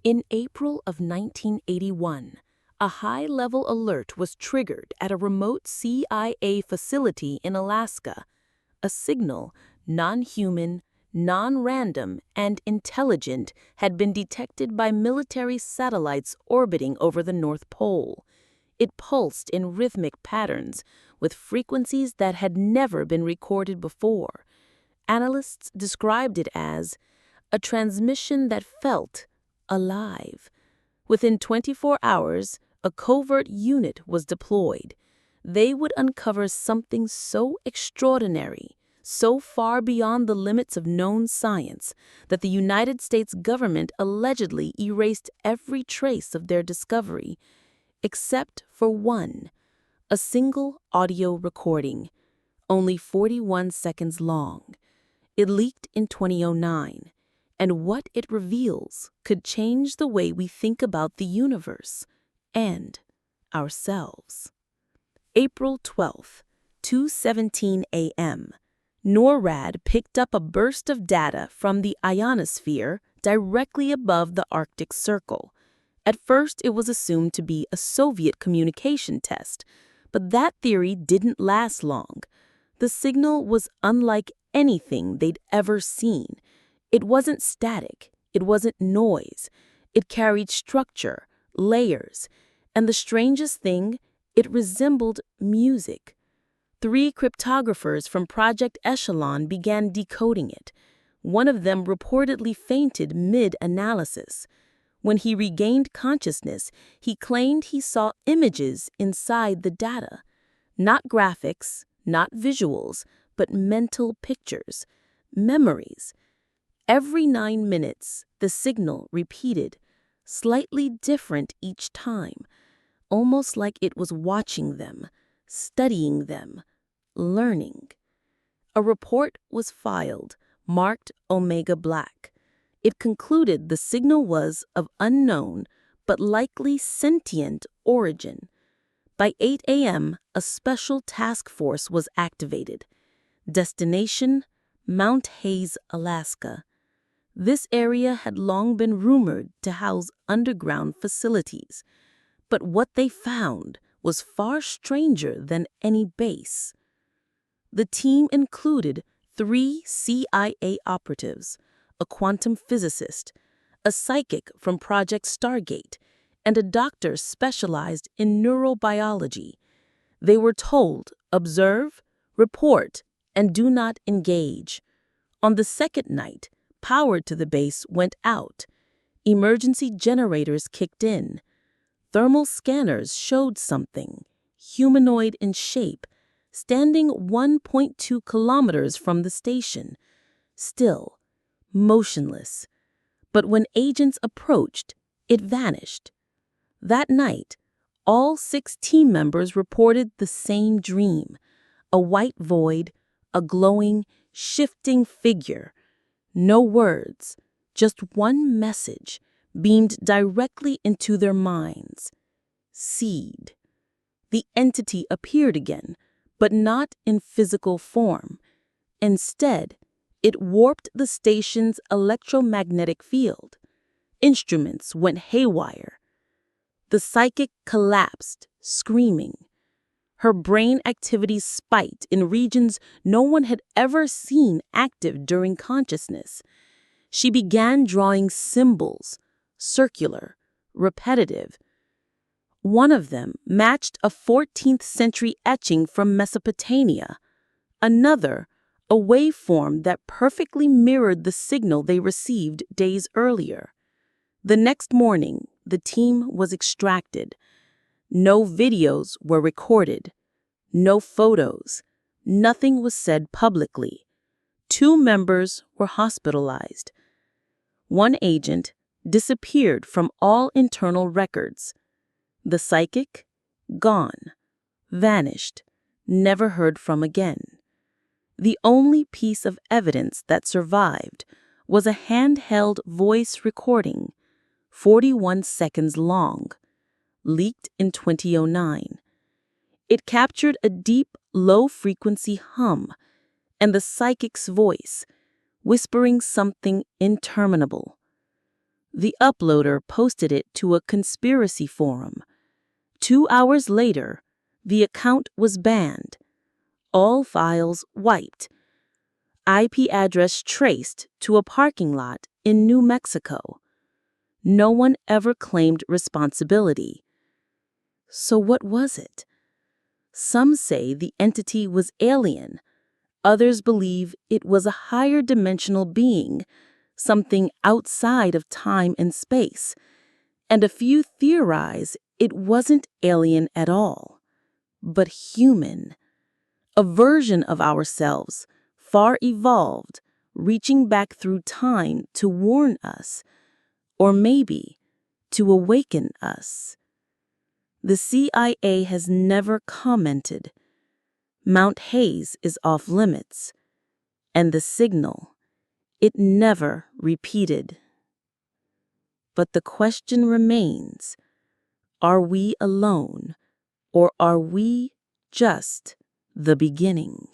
In April of 1981, a high-level alert was triggered at a remote CIA facility in Alaska. A signal, non-human, non-random, and intelligent, had been detected by military satellites orbiting over the North Pole. It pulsed in rhythmic patterns, with frequencies that had never been recorded before. Analysts described it as a transmission that felt alive. Within 24 hours, a covert unit was deployed. They would uncover something so extraordinary, so far beyond the limits of known science, that the United States government allegedly erased every trace of their discovery, except for one, a single audio recording, only 41 seconds long. It leaked in 2009. And what it reveals could change the way we think about the universe and ourselves. April 12th, 2:17 a.m., NORAD picked up a burst of data from the ionosphere directly above the Arctic Circle. At first, it was assumed to be a Soviet communication test, but that theory didn't last long. The signal was unlike anything they'd ever seen. It wasn't static, it wasn't noise. It carried structure, layers, and the strangest thing, it resembled music. 3 cryptographers from Project Echelon began decoding it. One of them reportedly fainted mid-analysis. When he regained consciousness, he claimed he saw images inside the data. Not graphics, not visuals, but mental pictures, memories. Every 9 minutes, the signal repeated, slightly different each time, almost like it was watching them, studying them, learning. A report was filed, marked Omega Black. It concluded the signal was of unknown but likely sentient origin. By 8 a.m., a special task force was activated. Destination: Mount Hayes, Alaska. This area had long been rumored to house underground facilities, but what they found was far stranger than any base. The team included 3 CIA operatives, a quantum physicist, a psychic from Project Stargate, and a doctor specialized in neurobiology. They were told, observe, report, and do not engage. On the second night, power to the base went out. Emergency generators kicked in. Thermal scanners showed something, humanoid in shape, standing 1.2 kilometers from the station, still, motionless. But when agents approached, it vanished. That night, all 6 team members reported the same dream: a white void, a glowing, shifting figure. No words, just one message beamed directly into their minds. Seed. The entity appeared again, but not in physical form. Instead, it warped the station's electromagnetic field. Instruments went haywire. The psychic collapsed, screaming. Her brain activity spiked in regions no one had ever seen active during consciousness. She began drawing symbols, circular, repetitive. One of them matched a 14th century etching from Mesopotamia. Another, a waveform that perfectly mirrored the signal they received days earlier. The next morning, the team was extracted. No videos were recorded. No photos. Nothing was said publicly. 2 members were hospitalized. One agent disappeared from all internal records. The psychic, gone, vanished, never heard from again. The only piece of evidence that survived was a handheld voice recording, 41 seconds long, leaked in 2009. It captured a deep, low-frequency hum and the psychic's voice, whispering something interminable. The uploader posted it to a conspiracy forum. 2 hours later, the account was banned. All files wiped. IP address traced to a parking lot in New Mexico. No one ever claimed responsibility. So what was it? Some say the entity was alien. Others believe it was a higher dimensional being, something outside of time and space. And a few theorize it wasn't alien at all, but human. A version of ourselves, far evolved, reaching back through time to warn us, or maybe to awaken us. The CIA has never commented. Mount Hayes is off limits, and the signal, it never repeated. But the question remains, are we alone, or are we just the beginning?